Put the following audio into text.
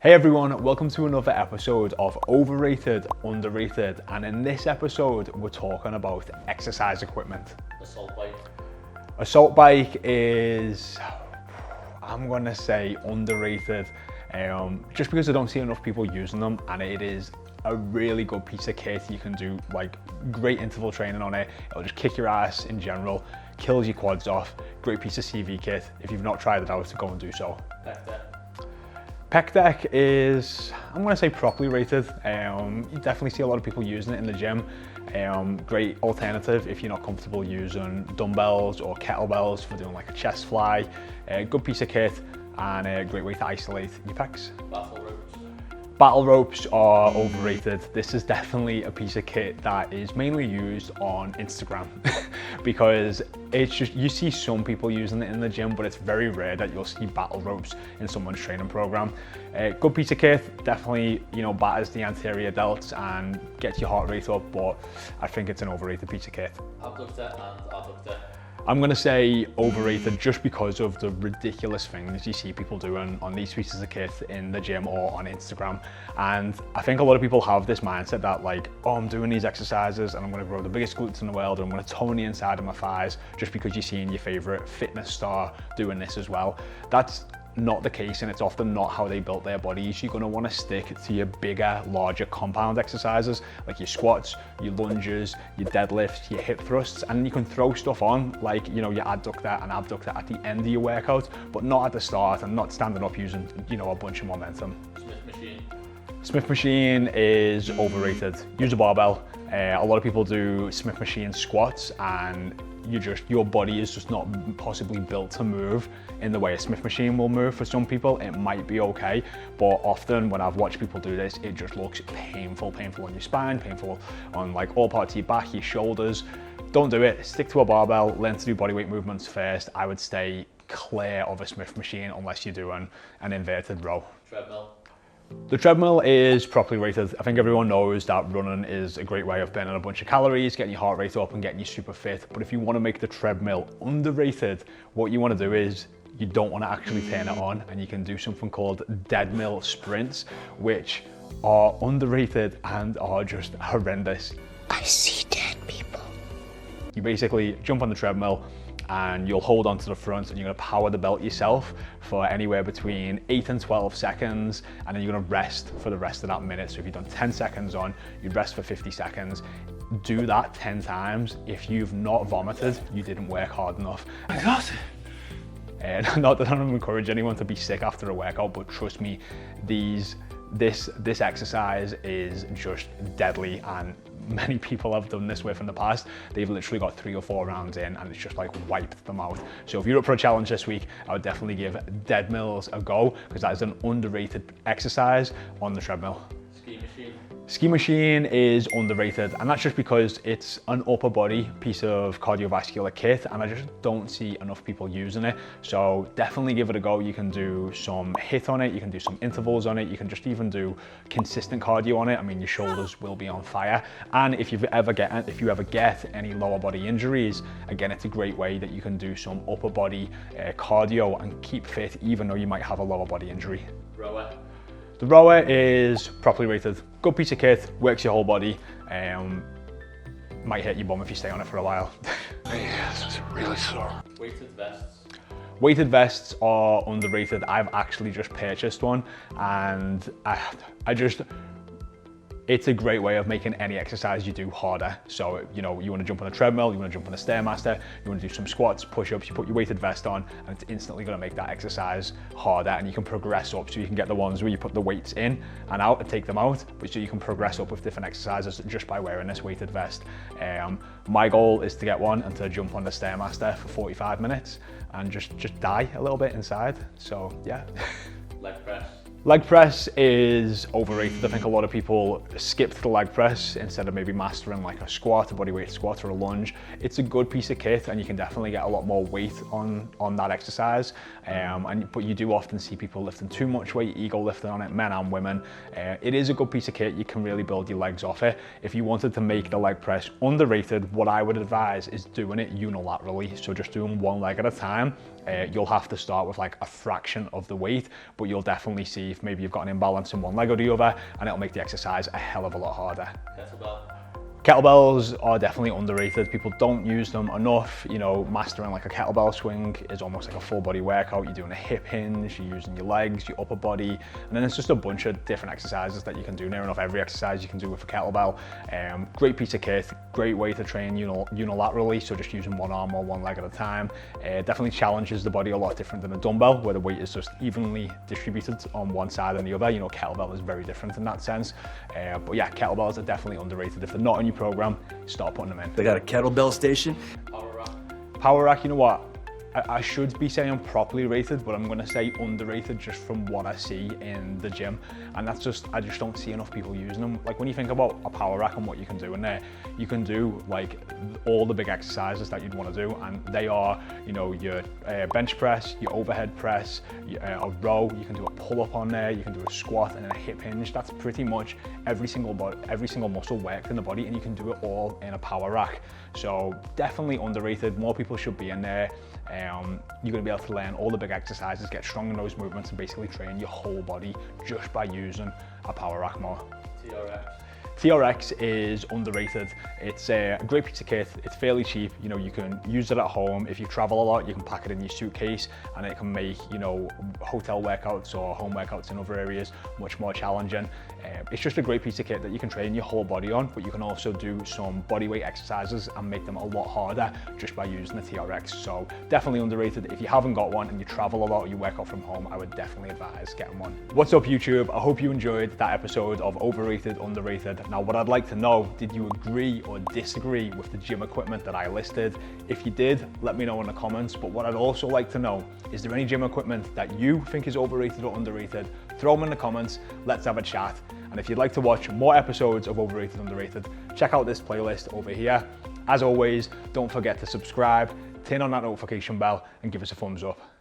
Hey everyone, welcome to another episode of Overrated, Underrated, and in this episode we're talking about exercise equipment. Assault bike. Assault bike is, I'm gonna say, underrated, just because I don't see enough people using them, and it is a really good piece of kit. You can do like great interval training on it. It'll just kick your ass in general, kills your quads off. Great piece of CV kit. If you've not tried it out, go and do so. Pec deck is, I'm going to say, properly rated. You definitely see a lot of people using it in the gym. Great alternative if you're not comfortable using dumbbells or kettlebells for doing like a chest fly. Good piece of kit and a great way to isolate your pecs. Battle ropes are overrated. This is definitely a piece of kit that is mainly used on Instagram because it's just, you see some people using it in the gym, but it's very rare that you'll see battle ropes in someone's training program. Good piece of kit, definitely, batters the anterior delts and gets your heart rate up, but I think it's an overrated piece of kit. Abductor and adductor. I'm going to say overrated just because of the ridiculous things you see people doing on these pieces of kit in the gym or on Instagram. And I think a lot of people have this mindset that like, oh, I'm doing these exercises and I'm going to grow the biggest glutes in the world and I'm going to tone the inside of my thighs just because you're seeing your favorite fitness star doing this as well. That's not the case, and it's often not how they built their bodies. You're going to want to stick to your bigger, larger compound exercises like your squats, your lunges, your deadlifts, your hip thrusts, and you can throw stuff on like your adductor and abductor at the end of your workout, but not at the start, and not standing up using a bunch of momentum. Smith machine is overrated. Use a barbell. A lot of people do Smith machine squats and your body is just not possibly built to move in the way a Smith machine will move. For some people it might be okay, but often when I've watched people do this, it just looks painful on your spine, painful on like all parts of your back, your shoulders. Don't do it. Stick to a barbell, learn to do bodyweight movements first. I would stay clear of a Smith machine unless you're doing an inverted row. Treadmill. The treadmill is properly rated. I think everyone knows that running is a great way of burning a bunch of calories, getting your heart rate up and getting you super fit. But if you want to make the treadmill underrated, what you want to do is you don't want to actually turn it on, and you can do something called deadmill sprints, which are underrated and are just horrendous. I see dead people. You basically jump on the treadmill and you'll hold onto the front and you're going to power the belt yourself for anywhere between 8 and 12 seconds, and then you're going to rest for the rest of that minute. So if you've done 10 seconds on, you rest for 50 seconds. Do that 10 times. If you've not vomited, you didn't work hard enough. Exhausted. Not that I don't encourage anyone to be sick after a workout, but trust me, this exercise is just deadly, and many people have done this with in the past. They've literally got 3 or 4 rounds in and it's just like wiped them out. So if you're up for a challenge this week, I would definitely give dead mills a go, because that is an underrated exercise on the treadmill. Ski machine is underrated, and that's just because it's an upper body piece of cardiovascular kit and I just don't see enough people using it. So definitely give it a go. You can do some HIIT on it, you can do some intervals on it, you can just even do consistent cardio on it. I mean, your shoulders will be on fire. And if you ever get any lower body injuries, again, it's a great way that you can do some upper body cardio and keep fit even though you might have a lower body injury. Rower. The rower is properly rated. Good piece of kit, works your whole body. Might hit your bum if you stay on it for a while. Yeah, this is really sore. Weighted vests. Weighted vests are underrated. I've actually just purchased one, and it's a great way of making any exercise you do harder. So, you want to jump on a treadmill, you want to jump on a Stairmaster, you want to do some squats, push-ups, you put your weighted vest on, and it's instantly going to make that exercise harder, and you can progress up. So you can get the ones where you put the weights in and out and take them out, but so you can progress up with different exercises just by wearing this weighted vest. My goal is to get one and to jump on the Stairmaster for 45 minutes and just die a little bit inside. So yeah. Leg press. Leg press is overrated. I think a lot of people skip to the leg press instead of maybe mastering like a squat, a bodyweight squat or a lunge. It's a good piece of kit and you can definitely get a lot more weight on that exercise. But you do often see people lifting too much weight, ego lifting on it, men and women. It is a good piece of kit. You can really build your legs off it. If you wanted to make the leg press underrated, what I would advise is doing it unilaterally. So just doing one leg at a time. you'll have to start with like a fraction of the weight, but you'll definitely see if maybe you've got an imbalance in one leg or the other, and it'll make the exercise a hell of a lot harder. Kettlebell. Kettlebells are definitely underrated. People don't use them enough. You know, mastering like a kettlebell swing is almost like a full body workout. You're doing a hip hinge, you're using your legs, your upper body, and then it's just a bunch of different exercises that you can do. Near enough every exercise you can do with a kettlebell. Great piece of kit, great way to train unilaterally, so just using one arm or one leg at a time. Definitely challenges the body a lot different than a dumbbell, where the weight is just evenly distributed on one side and the other. You know, kettlebell is very different in that sense. But yeah, kettlebells are definitely underrated. If they're not on your program, start putting them in. They got a kettlebell station. Power rack. Power rack, you know what? I should be saying properly rated, but I'm going to say underrated just from what I see in the gym. And that's just, I just don't see enough people using them. Like when you think about a power rack and what you can do in there, you can do like all the big exercises that you'd want to do. And they are, you know, your bench press, your overhead press, a row, you can do a pull up on there, you can do a squat and then a hip hinge. That's pretty much every single muscle worked in the body, and you can do it all in a power rack. So definitely underrated. More people should be in there. You're going to be able to learn all the big exercises, get strong in those movements, and basically train your whole body just by using a power rack more. TRX. TRX is underrated. It's a great piece of kit. It's fairly cheap. You know, you can use it at home. If you travel a lot, you can pack it in your suitcase, and it can make, you know, hotel workouts or home workouts in other areas much more challenging. It's just a great piece of kit that you can train your whole body on, but you can also do some bodyweight exercises and make them a lot harder just by using the TRX. So definitely underrated. If you haven't got one and you travel a lot or you work out from home, I would definitely advise getting one. What's up, YouTube? I hope you enjoyed that episode of Overrated, Underrated. Now, what I'd like to know, did you agree or disagree with the gym equipment that I listed? If you did, let me know in the comments. But what I'd also like to know, is there any gym equipment that you think is overrated or underrated? Throw them in the comments, let's have a chat. And if you'd like to watch more episodes of Overrated, Underrated, check out this playlist over here. As always, don't forget to subscribe, turn on that notification bell, and give us a thumbs up.